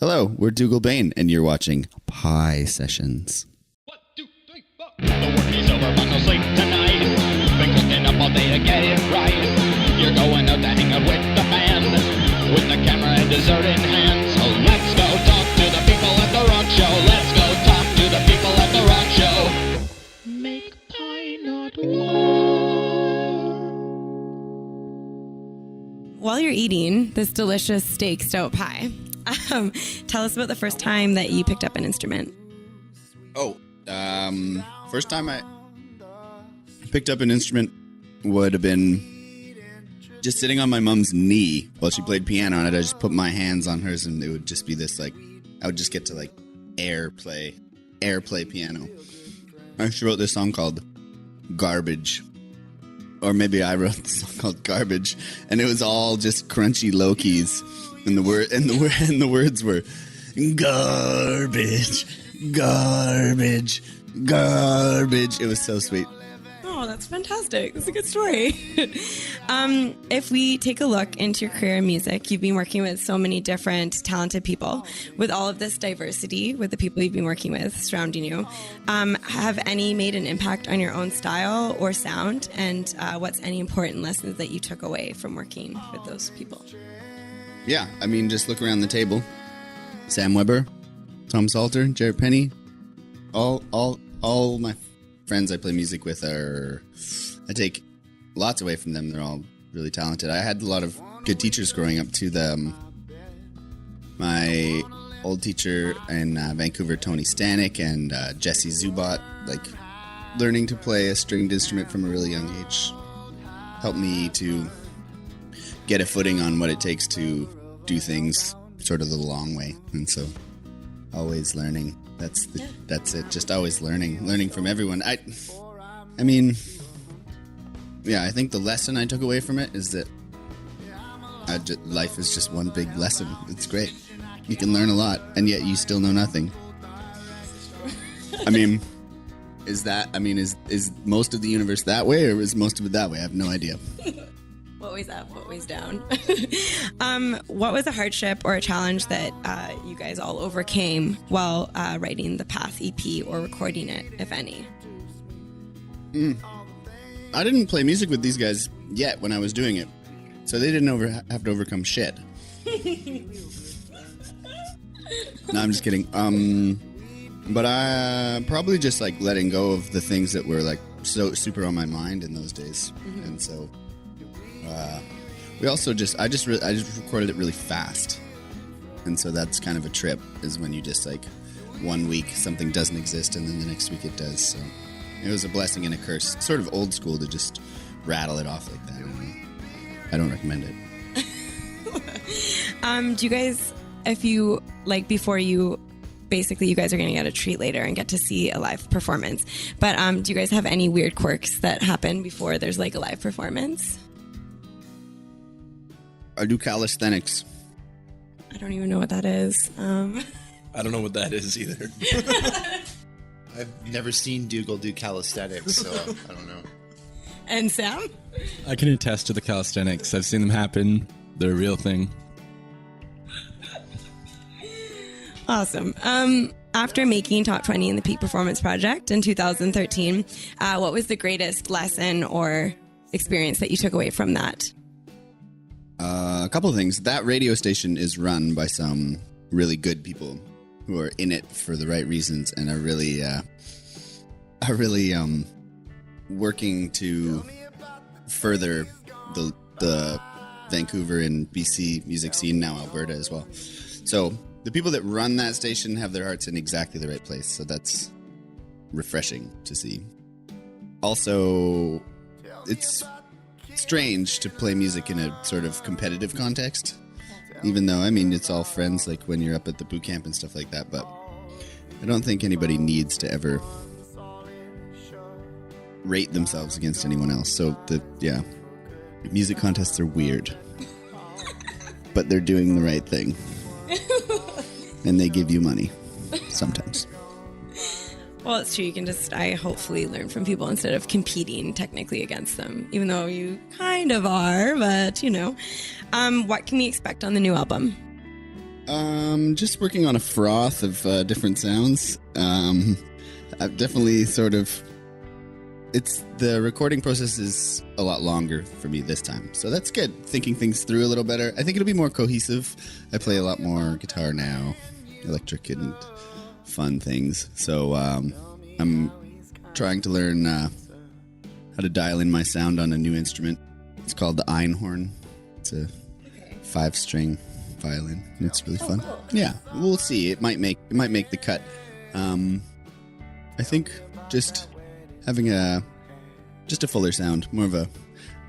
Hello, we're Dougal Bain, and you're watching Pie Sessions. 1, 2, 3, 4. The work is over, but no sleep tonight. Been cooking up all day to get it right. You're going out to hang out with the band, with the camera and dessert in hand. So let's go talk to the people at the rock show. Let's go talk to the people at the rock show. Make pie not war. While you're eating this delicious steak stout pie, tell us about the first time that you picked up an instrument. First time I picked up an instrument would have been just sitting on my mom's knee while she played piano, and I'd just put my hands on hers, and it would just be this, like, I would just get to, like, airplay piano. She wrote this song called Garbage. Or maybe I wrote this song called Garbage, and it was all just crunchy low keys, and the words were garbage, garbage, garbage. It was so sweet. Oh, that's fantastic. That's a good story. If we take a look into your career in music, you've been working with so many different talented people. With all of this diversity, with the people you've been working with surrounding you, have any made an impact on your own style or sound? And what's any important lessons that you took away from working with those people? Yeah, I mean, just look around the table. Sam Weber, Tom Salter, Jarrett Penny, all my friends I play music with I take lots away from them. They're all really talented. I had a lot of good teachers growing up too. My old teacher in Vancouver, Tony Stanek, and Jesse Zubat, like, learning to play a stringed instrument from a really young age helped me to get a footing on what it takes to do things sort of the long way. And so always learning. That's it. Just always learning from everyone. I mean, yeah, I think the lesson I took away from it is that life is just one big lesson. It's great. You can learn a lot, and yet you still know nothing. I mean, is most of the universe that way, or is most of it that way? I have no idea. What way's up, what way's down? What was a hardship or a challenge that you guys all overcame while writing the Path EP or recording it, if any? I didn't play music with these guys yet when I was doing it, so they didn't have to overcome shit. No, I'm just kidding. But I probably just, like, letting go of the things that were, like, so super on my mind in those days. Mm-hmm. And so we also I just recorded it really fast, and so that's kind of a trip, is when you just, like, 1 week something doesn't exist and then the next week it does. So it was a blessing and a curse. Sort of old school to just rattle it off like that. I don't recommend it. Do you guys, if you, like, before you, basically you guys are going to get a treat later and get to see a live performance, but do you guys have any weird quirks that happen before there's, like, a live performance? I do calisthenics. I don't even know what that is. I don't know what that is either. I've never seen Dougal do calisthenics, so I don't know. And Sam? I can attest to the calisthenics. I've seen them happen. They're a real thing. Awesome. After making Top 20 in the Peak Performance Project in 2013, what was the greatest lesson or experience that you took away from that? A couple of things. That radio station is run by some really good people who are in it for the right reasons and are really working to further the Vancouver and BC music scene, now Alberta as well. So the people that run that station have their hearts in exactly the right place. So that's refreshing to see. Also, it's strange to play music in a sort of competitive context, even though, I mean, it's all friends, like when you're up at the boot camp and stuff like that, but I don't think anybody needs to ever rate themselves against anyone else. So music contests are weird, but they're doing the right thing, and they give you money sometimes. Well, it's true. You can just, I hopefully learn from people instead of competing technically against them, even though you kind of are, but, you know. What can we expect on the new album? Just working on a froth of different sounds. I've definitely the recording process is a lot longer for me this time. So that's good. Thinking things through a little better. I think it'll be more cohesive. I play a lot more guitar now, electric and fun things. So I'm trying to learn how to dial in my sound on a new instrument. It's called the Einhorn. It's a 5-string violin. It's really fun. Cool. Yeah, we'll see. It might make the cut. I think just having a fuller sound, more of a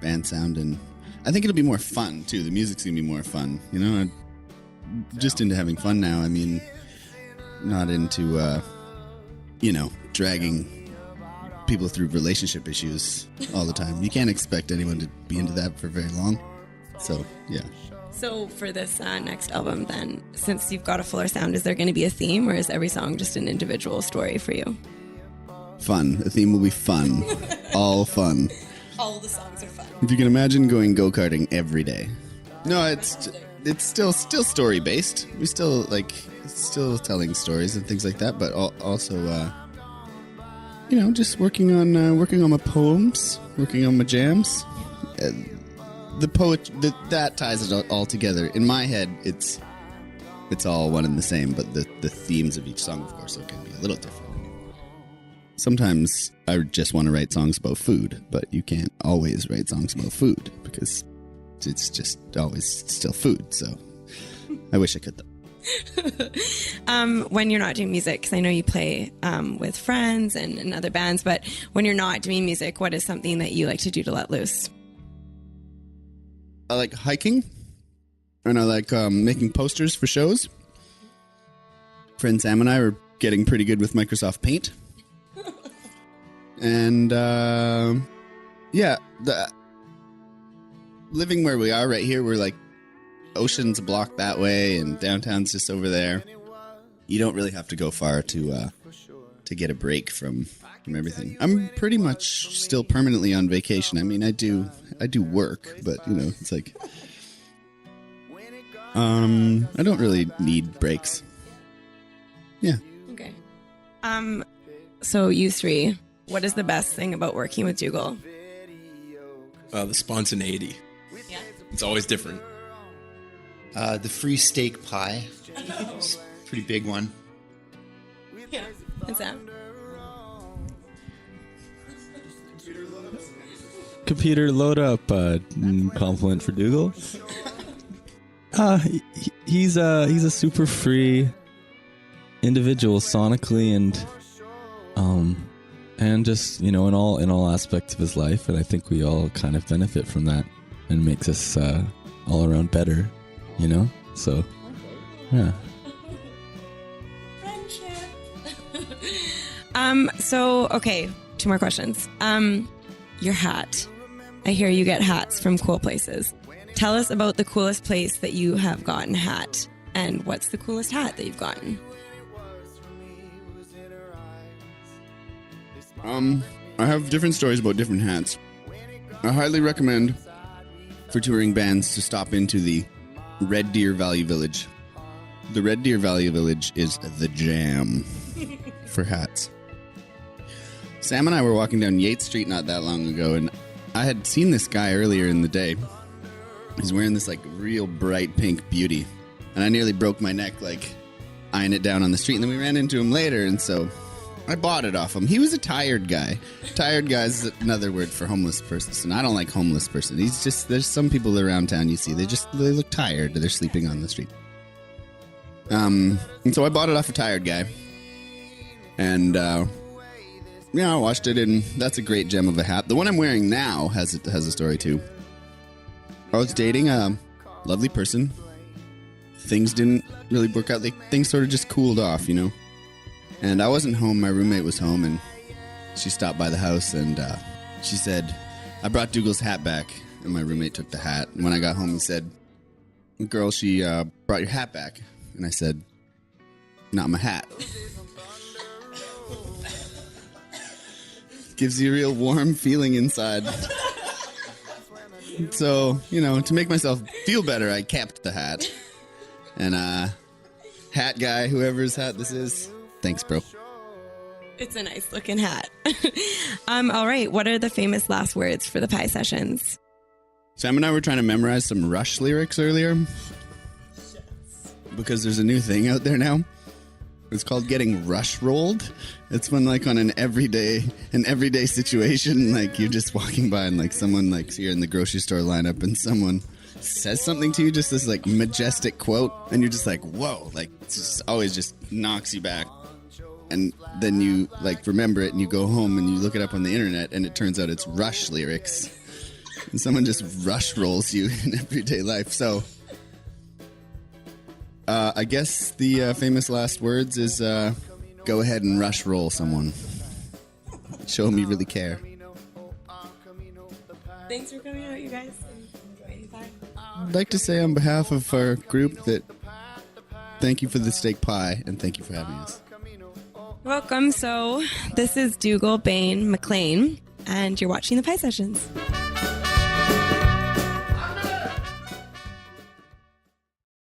band sound, and I think it'll be more fun too. The music's gonna be more fun. You know, I'm just into having fun now. I mean, not into dragging people through relationship issues all the time. You can't expect anyone to be into that for very long. So yeah. So for this next album, then, since you've got a fuller sound, is there going to be a theme, or is every song just an individual story for you? Fun. The theme will be fun. All fun. All the songs are fun. If you can imagine going go-karting every day. No, it's still story based. We still still telling stories and things like that, but also just working on my poems, working on my jams. The that ties it all together. In my head, it's all one and the same, but the themes of each song, of course, can be a little different. Sometimes I just want to write songs about food, but you can't always write songs about food because it's just always still food. So I wish I could, though. When you're not doing music, because I know you play with friends and in other bands, but when you're not doing music, what is something that you like to do to let loose? I like hiking, and I like making posters for shows. Friend Sam and I are getting pretty good with Microsoft Paint. And, living where we are right here, we're like ocean's a block that way, and downtown's just over there. You don't really have to go far to get a break from everything. I'm pretty much still permanently on vacation. I mean, I do work, but it's like I don't really need breaks. Yeah. Okay. So you three, what is the best thing about working with Dougal? The spontaneity. Yeah. It's always different. The free steak pie. It's a pretty big one. Yeah. And Sam? Computer load up compliment for Dougal. He's a super free individual sonically and just in all aspects of his life, and I think we all kind of benefit from that, and makes us all around better, So yeah. Friendship. So okay, 2 more questions. Your hat. I hear you get hats from cool places. Tell us about the coolest place that you have gotten a hat, and what's the coolest hat that you've gotten? I have different stories about different hats. I highly recommend for touring bands to stop into the Red Deer Valley Village. The Red Deer Valley Village is the jam for hats. Sam and I were walking down Yates Street not that long ago, and I had seen this guy earlier in the day. He's wearing this real bright pink beauty, and I nearly broke my neck eyeing it down on the street, and then we ran into him later, and so I bought it off him. He was a tired guy. Tired guy is another word for homeless person. I don't like homeless person. There's some people around town you see, they look tired. They're sleeping on the street. And so I bought it off a tired guy. And, I washed it, and that's a great gem of a hat. The one I'm wearing now has a story, too. I was dating a lovely person. Things didn't really work out. Things sort of just cooled off, And I wasn't home. My roommate was home, and she stopped by the house, and she said, I brought Dougal's hat back, and my roommate took the hat. And when I got home, he said, girl, she brought your hat back. And I said, not my hat. Gives you a real warm feeling inside. So, to make myself feel better, I kept the hat. And hat guy, whoever's hat this is. Thanks, bro. It's a nice looking hat. All right. What are the famous last words for the pie sessions? Sam and I were trying to memorize some Rush lyrics earlier. Because there's a new thing out there now. It's called getting rush rolled. It's when, like, on an everyday situation, like, you're just walking by and, like, someone, like, so you're in the grocery store lineup and someone says something to you, just this, like, majestic quote, and you're just like, whoa, like, it's just always just knocks you back. And then you, like, remember it and you go home and you look it up on the internet and it turns out it's Rush lyrics. And someone just rush rolls you in everyday life. So I guess the famous last words is go ahead and rush roll someone. Show them you really care. Thanks for coming out, you guys. Enjoying the pie. I'd like to say on behalf of our group that thank you for the steak pie and thank you for having us. Welcome. So this is Dougal Bain McLean, and you're watching the Pie Sessions.